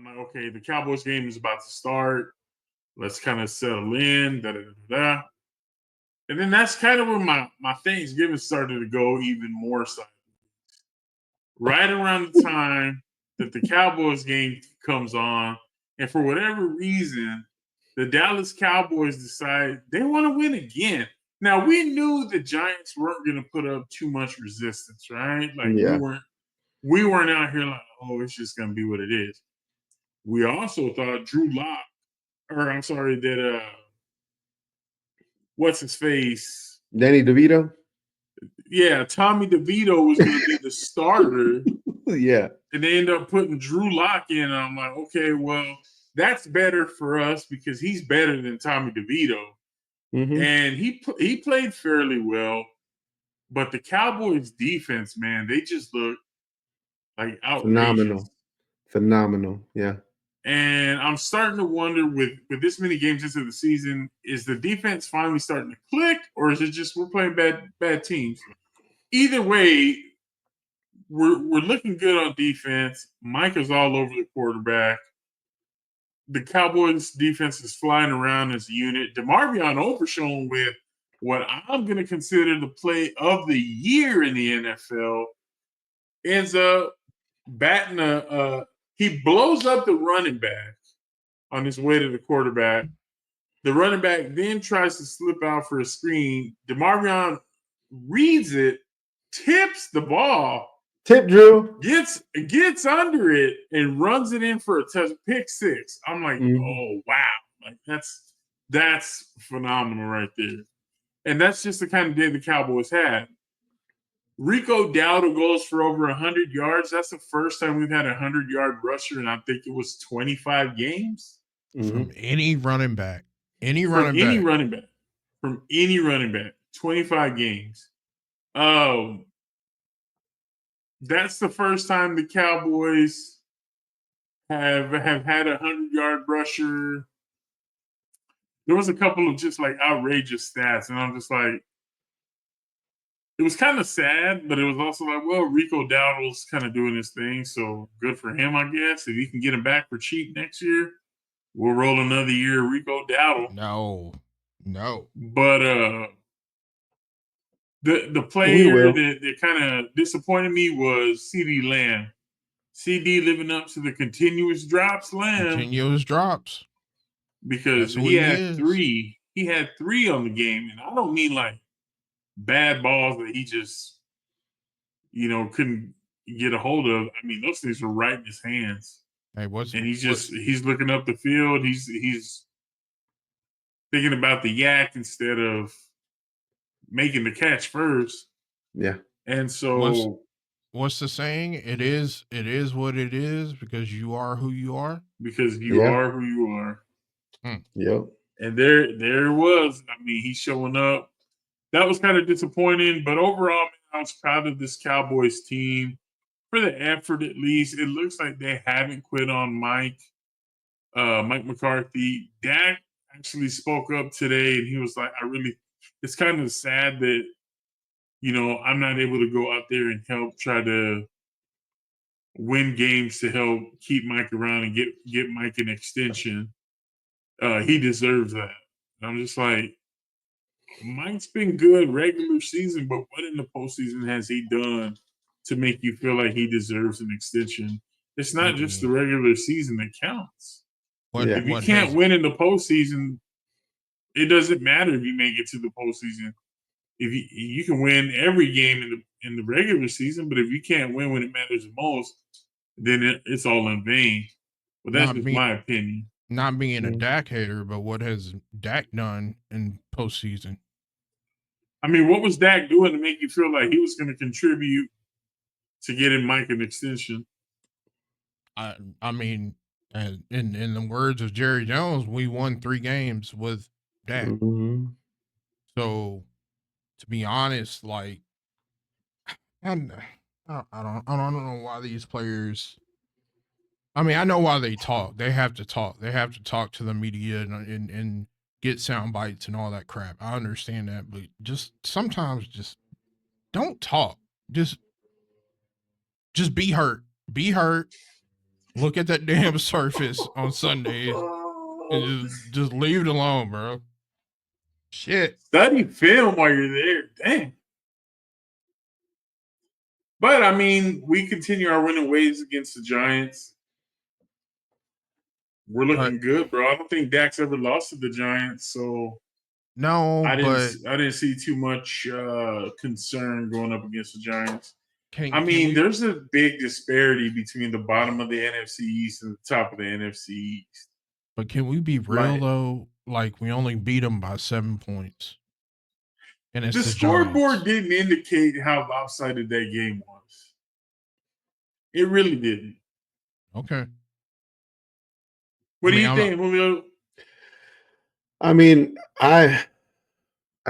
I'm like, okay, the Cowboys game is about to start. Let's kind of settle in. Da, da, da, da. And then that's kind of when my Thanksgiving started to go even more so. Right around the time that the Cowboys game comes on, and for whatever reason, the Dallas Cowboys decide they want to win again. Now we knew the Giants weren't going to put up too much resistance, right? Like we weren't out here like, oh, it's just going to be what it is. We also thought Drew Lock, or I'm sorry, that what's his face? Danny DeVito? Yeah, Tommy DeVito was going to be the starter. Yeah. And they end up putting Drew Lock in. And I'm like, okay, well, that's better for us because he's better than Tommy DeVito. Mm-hmm. And he played fairly well. But the Cowboys defense, man, they just look like outrageous. Phenomenal. Yeah. And I'm starting to wonder with this many games into the season, is the defense finally starting to click, or is it just we're playing bad teams? Either way, we're looking good on defense. Micah's all over the quarterback. The Cowboys defense is flying around as a unit. DeMarvion Overshown with what I'm going to consider the play of the year in the NFL ends up batting he blows up the running back on his way to the quarterback. The running back then tries to slip out for a screen. DeMarvion reads it, tips the ball, Tip Drew gets under it and runs it in for a touch, pick six. I'm like, oh wow, like that's phenomenal right there. And that's just the kind of day the Cowboys had. Rico Dowdle goes for over 100 yards. That's the first time we've had a 100-yard rusher, and I think it was 25 games from any running back. From any running back, 25 games. That's the first time the Cowboys have had a 100-yard rusher. There was a couple of just like outrageous stats, and I'm just like, it was kind of sad, but it was also like, well, Rico Dowdle's kind of doing his thing, so good for him, I guess. If you can get him back for cheap next year, we'll roll another year of Rico Dowdle. No. But the player that kind of disappointed me was CeeDee Lamb. CD living up to the continuous drops, Lamb. Continuous drops. Because he had three. He had three on the game. And I don't mean like bad balls that he just, couldn't get a hold of. I mean, those things were right in his hands. Hey, he's looking up the field. He's thinking about the yak instead of making the catch first. Yeah. And so what's the saying? It is what it is because you are who you are. Because you are who you are. Yep. And there it was. I mean, he's showing up. That was kind of disappointing, but overall, man, I was proud of this Cowboys team for the effort. At least it looks like they haven't quit on Mike McCarthy. Dak actually spoke up today, and he was like, it's kind of sad that, I'm not able to go out there and help try to win games to help keep Mike around and get Mike an extension. He deserves that. And I'm just like, Mike's been good regular season, but what in the postseason has he done to make you feel like he deserves an extension? It's not just the regular season that counts. If you can't win in the postseason, it doesn't matter if you make it to the postseason. If you can win every game in the regular season, but if you can't win when it matters the most, then it's all in vain. But that's just my opinion. Not being a Dak hater, but what has Dak done in postseason? I mean, what was Dak doing to make you feel like he was going to contribute to getting Mike an extension? I mean, in the words of Jerry Jones, we won 3 games with Dak. Mm-hmm. So, to be honest, like, I don't know why these players. I mean, I know why they talk. They have to talk. They have to talk to the media and get sound bites and all that crap. I understand that, but just sometimes just don't talk. Just be hurt. Be hurt. Look at that damn surface on Sunday and just leave it alone, bro. Shit. Study film while you're there. Dang. But I mean, we continue our winning ways against the Giants. We're looking good, bro. I don't think Dak's ever lost to the Giants, so no, I but didn't see too much concern going up against the Giants. can we, there's a big disparity between the bottom of the NFC East and the top of the NFC East. but can we be real though? Like we only beat them by 7 points, and it's the the scoreboard Giants. didn't indicate how lopsided that game was. It really didn't. Okay. What do you think, Julio? I mean, I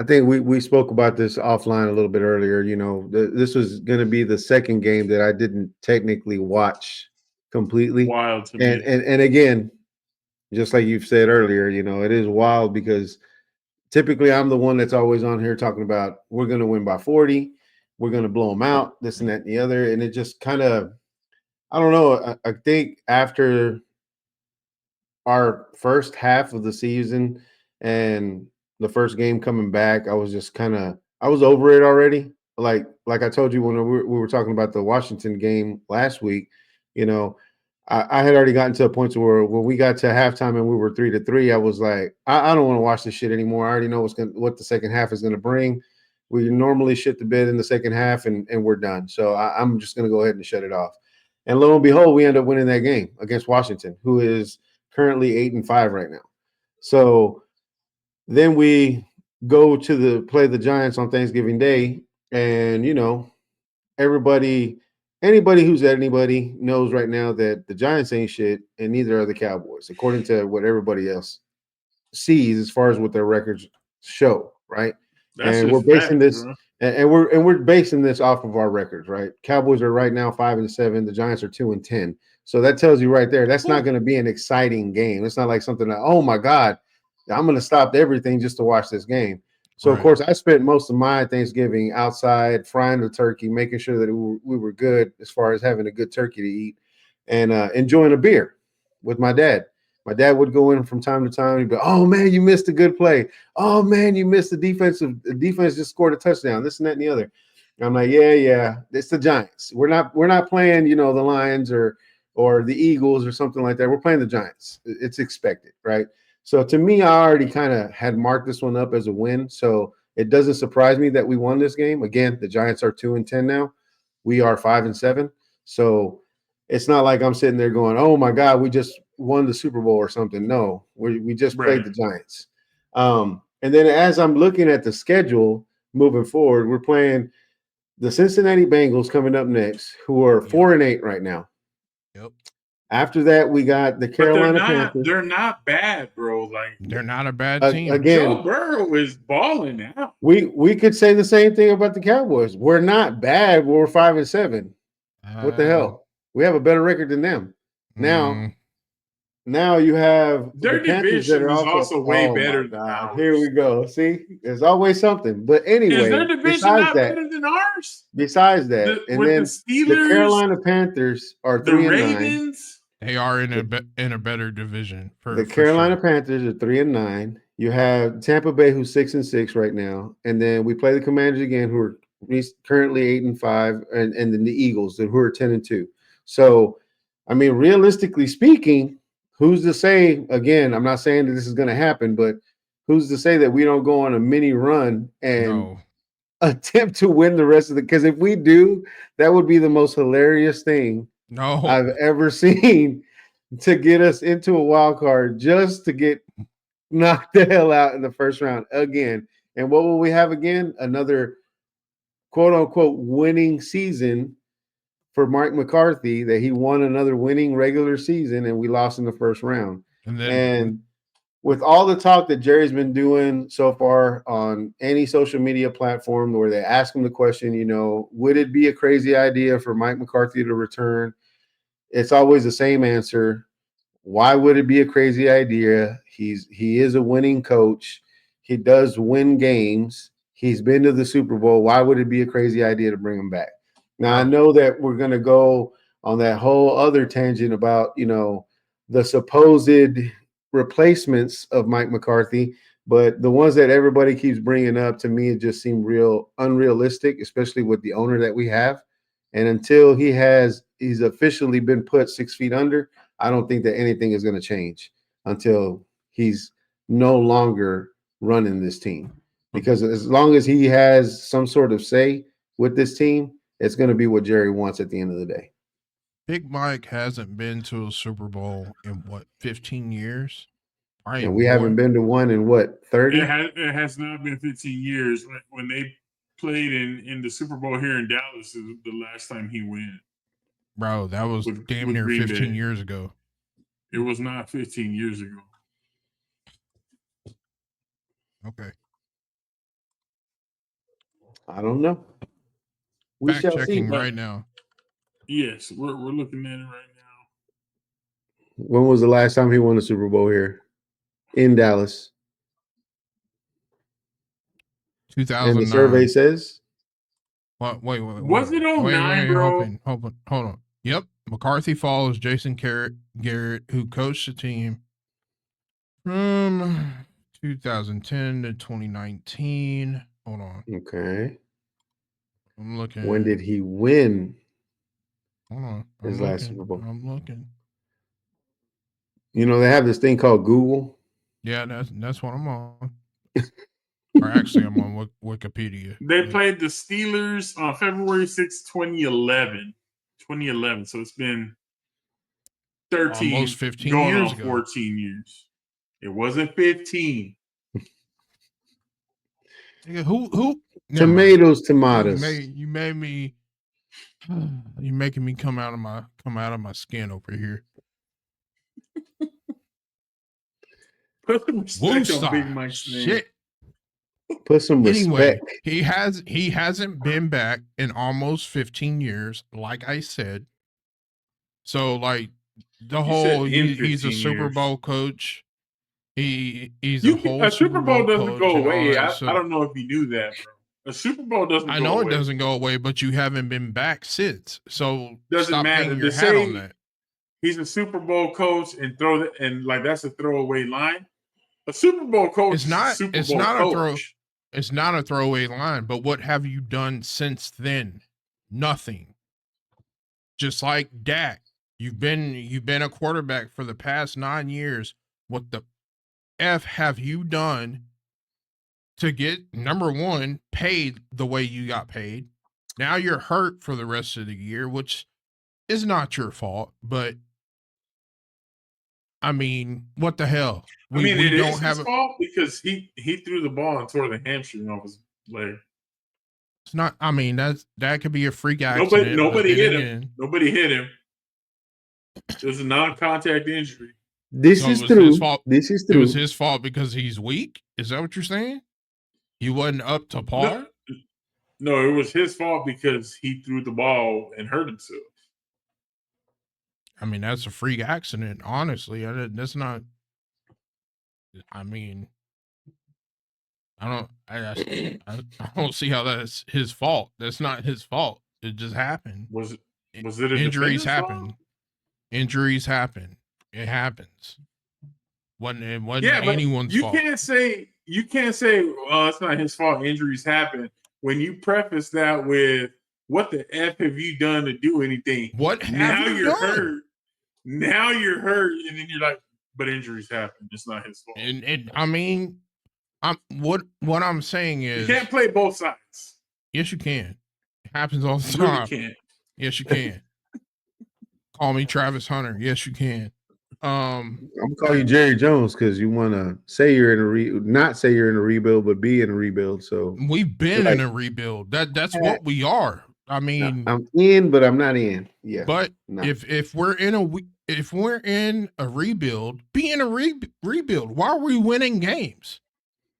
think we spoke about this offline a little bit earlier. You know, this was going to be the second game that I didn't technically watch completely. Wild to me. And again, just like you've said earlier, you know, it is wild because typically I'm the one that's always on here talking about we're going to win by 40, we're going to blow them out, this and that and the other, and it just kind of, I don't know. I think after our first half of the season and the first game coming back, I was just I was over it already. Like I told you when we were talking about the Washington game last week, you know, I had already gotten to a point to where when we got to halftime and we were 3-3, I was like, I don't want to watch this shit anymore. I already know what the second half is going to bring. We normally shit the bed in the second half and we're done. So I'm just going to go ahead and shut it off. And lo and behold, we end up winning that game against Washington, who is currently 8-5 right now. So then we go to play the Giants on Thanksgiving Day, and you know, anybody who's anybody knows right now that the Giants ain't shit, and neither are the Cowboys, according to what everybody else sees as far as what their records show, right? That's and just we're basing facts, this bro. and we're basing this off of our records, right? Cowboys are right now 5-7, the Giants are 2-10. So that tells you right there that's not going to be an exciting game. It's not like something that, oh my God, I'm going to stop everything just to watch this game. So of course I spent most of my Thanksgiving outside frying the turkey, making sure that we were good as far as having a good turkey to eat, and enjoying a beer with my dad. My dad would go in from time to time. He'd be, "Oh man, you missed a good play. Oh man, you missed the defense just scored a touchdown. This and that and the other." And I'm like, yeah, it's the Giants. We're not playing, you know, the Lions or the Eagles or something like that. We're playing the Giants. It's expected, right? So to me, I already kind of had marked this one up as a win. So it doesn't surprise me that we won this game. Again, the Giants are 2-10 now. We are 5-7. So it's not like I'm sitting there going, "Oh my God, we just won the Super Bowl or something." No, we just played the Giants. And then as I'm looking at the schedule moving forward, we're playing the Cincinnati Bengals coming up next, who are 4-8 right now. Yep. After that, we got the Carolina Panthers. They're not bad, bro. Like they're not a bad team. Again, Joe Burrow is balling out. We could say the same thing about the Cowboys. We're not bad. We're 5-7. What the hell? We have a better record than them. Now you have their the Panthers division that are is also way better than ours. Here we go. See, there's always something. But anyway, is their division not better than ours? Besides that, and then the Steelers, the Carolina Panthers are 3-9. They are in a better division. The Carolina Panthers are 3-9. You have Tampa Bay, who's 6-6 right now, and then we play the Commanders again, who are currently 8-5, and then the Eagles, who are 10-2. So, I mean, realistically speaking, who's to say? Again, I'm not saying that this is going to happen, but who's to say that we don't go on a mini run and attempt to win the rest of the? Because if we do, that would be the most hilarious thing I've ever seen, to get us into a wild card just to get knocked the hell out in the first round again. And what will we have again? Another quote unquote winning season for Mike McCarthy, that he won another winning regular season and we lost in the first round. And with all the talk that Jerry's been doing so far on any social media platform where they ask him the question, you know, would it be a crazy idea for Mike McCarthy to return? It's always the same answer. Why would it be a crazy idea? He is a winning coach. He does win games. He's been to the Super Bowl. Why would it be a crazy idea to bring him back? Now, I know that we're going to go on that whole other tangent about, the supposed replacements of Mike McCarthy, but the ones that everybody keeps bringing up to me, it just seem real unrealistic, especially with the owner that we have. And until he's officially been put 6 feet under, I don't think that anything is going to change until he's no longer running this team. Because as long as he has some sort of say with this team, it's going to be what Jerry wants at the end of the day. Big Mike hasn't been to a Super Bowl in what, 15 years? Probably And we more. haven't been to one in what, 30? It has not been 15 years. When they played in the Super Bowl here in Dallas, is the last time he went. Bro, that was damn near Green 15 Bay. years ago. It was not 15 years ago. Okay. I don't know. We Fact checking right now. Yes, we're looking at it right now. When was the last time he won a Super Bowl here in Dallas? 2009. And the survey says? What? Wait. Was it 09, bro? Hold on. Yep. McCarthy follows Jason Garrett, who coached the team from 2010 to 2019. Hold on. Okay. I'm looking. When did he win? Hold on. His last Super Bowl. I'm looking. They have this thing called Google. Yeah, that's what I'm on. Or actually, I'm on Wikipedia. They played the Steelers on February 6, 2011. 2011. So it's been 13, almost 15 going years on ago. 14 years. It wasn't 15. Who? Tomatoes. You made me. You're making me come out of my skin over here. Put some respect on Big Mike's name. Shit. Put some respect. Anyway, he hasn't been back in almost 15 years, like I said. So like the whole he's a Super Bowl coach. He's a Super Bowl doesn't go away. I so, don't know if you knew that, bro. A Super Bowl doesn't go away. I know it doesn't go away, but you haven't been back since. So doesn't matter. Hanging your hat on that. He's a Super Bowl coach and that's a throwaway line. A Super Bowl coach it's not coach. It's not a throwaway line, but what have you done since then? Nothing. Just like Dak. You've been a quarterback for the past 9 years. What the F have you done to get, number one, paid the way you got paid? Now you're hurt for the rest of the year, which is not your fault, but I mean, what the hell? It is his fault because he threw the ball and tore the hamstring off his leg. It's not. I mean, that could be a freak accident. Nobody hit him. Nobody hit him. It was a non-contact injury. This is true. It was his fault because he's weak. Is that what you're saying? He wasn't up to par. No, it was his fault because he threw the ball and hurt himself. I mean, that's a freak accident. Honestly, that's not. I mean, I don't see how that's his fault. That's not his fault. It just happened. Was it injuries happen? Fault? Injuries happen. It happens. It wasn't anyone's fault. You can't say it's not his fault. Injuries happen when you preface that with what the F have you done to do anything? What have you done? Hurt. Now you're hurt, and then you're like, but injuries happen. It's not his fault. And I mean, what I'm saying is, you can't play both sides. Yes, you can. It happens all the time. Really can't. Yes, you can. Call me Travis Hunter. Yes, you can. I'm gonna call you Jerry Jones because you want to say you're in not say you're in a rebuild, but be in a rebuild. So we've been in a rebuild. That's what we are. I mean, I'm in, but I'm not in. Yeah. But if we're in a rebuild, be in a rebuild. Why are we winning games?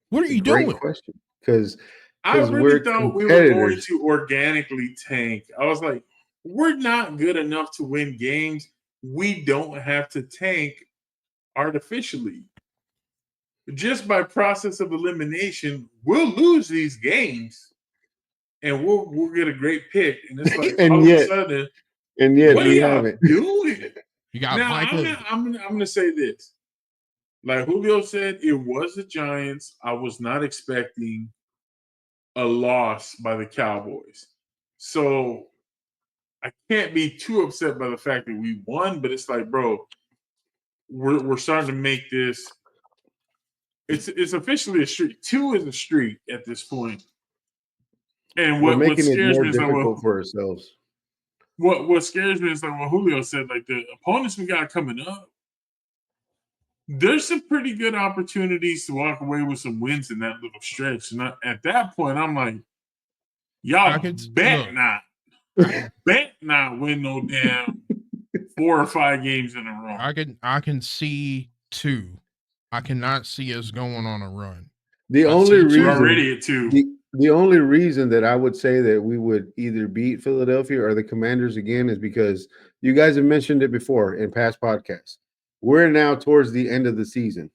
What are you doing? Great question. Because I really thought we were going to organically tank. I was like, we're not good enough to win games. We don't have to tank artificially. Just by process of elimination, we'll lose these games. And we'll get a great pick, and it's like all of a sudden, And yet What are we y'all haven't. doing? You got Now Michael. I'm gonna say this. Like Julio said, it was the Giants. I was not expecting a loss by the Cowboys. So I can't be too upset by the fact that we won, but it's like, bro, we're starting to make this. It's officially a streak. 2 is a streak at this point. And We're what making it scares more me is like difficult for ourselves. what scares me is like what Julio said, like the opponents we got coming up. There's some pretty good opportunities to walk away with some wins in that little stretch. And at that point, I'm like, y'all bet not win no damn 4 or 5 games in a row. I can see 2. I cannot see us going on a run. The I only see reason We're already at 2. the only reason that I would say that we would either beat Philadelphia or the Commanders again is because you guys have mentioned it before in past podcasts. We're now towards the end of the season,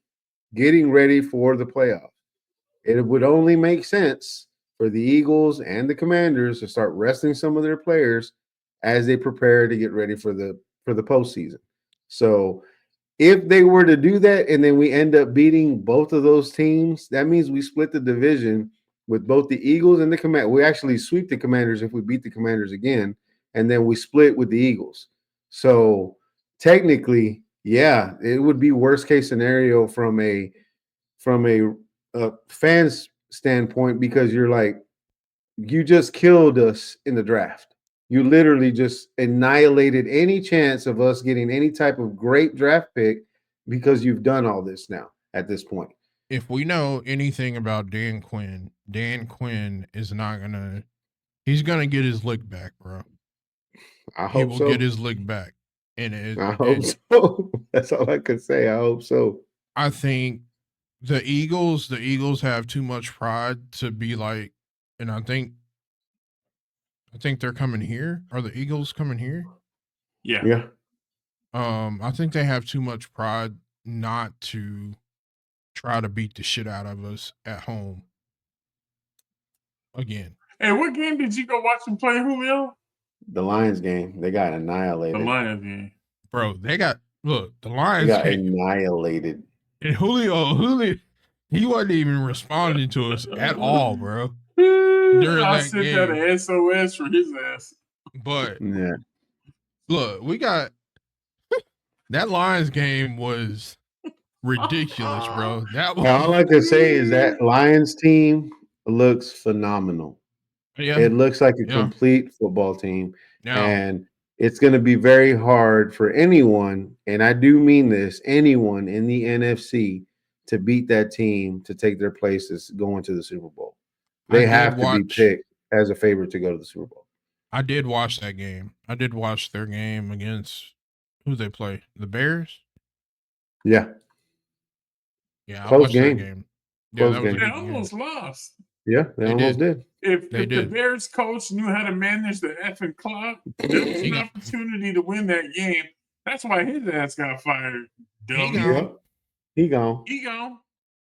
getting ready for the playoff. It would only make sense for the Eagles and the Commanders to start resting some of their players as they prepare to get ready for the postseason. So if they were to do that and then we end up beating both of those teams, that means we split the division with both the Eagles and the Commanders. We actually sweep the Commanders if we beat the Commanders again, and then we split with the Eagles. So technically, yeah, it would be worst case scenario from a fan's standpoint because you're like, you just killed us in the draft. You literally just annihilated any chance of us getting any type of great draft pick because you've done all this now at this point. If we know anything about Dan Quinn is not gonna. He's gonna get his lick back, bro. I He hope will get so. his lick back, I hope so. That's all I can say. I hope so. I think the Eagles have too much pride to be like, and I think they're coming here. Are the Eagles coming here? Yeah. I think they have too much pride not to try to beat the shit out of us at home again. Hey, what game did you go watch them play, Julio? The Lions game, they got The annihilated. Lions game. Bro, the They Lions got game, annihilated. and Julio, he wasn't even responding to us at all, bro. I that sent that game. an SOS for his ass. But Yeah. look, we got that Lions game was ridiculous, bro. That was All I can say is that Lions team looks phenomenal. yeah, It looks like a yeah. complete football team. Now, And it's going to be very hard for anyone, and I do mean this, anyone in the NFC to beat that team to take their places going to the Super Bowl. They have to be picked as a favorite to go to the Super Bowl. I did watch that game. I did watch their game against who they play? The Bears? Yeah. Yeah, Close I watched game. that game. Close Yeah, that was game. a They good almost game. lost. Yeah, they almost did. If They the did. Bears coach knew how to manage the effing clock, there was an opportunity to win that game. That's why his ass got fired. Dummy. He gone. He gone.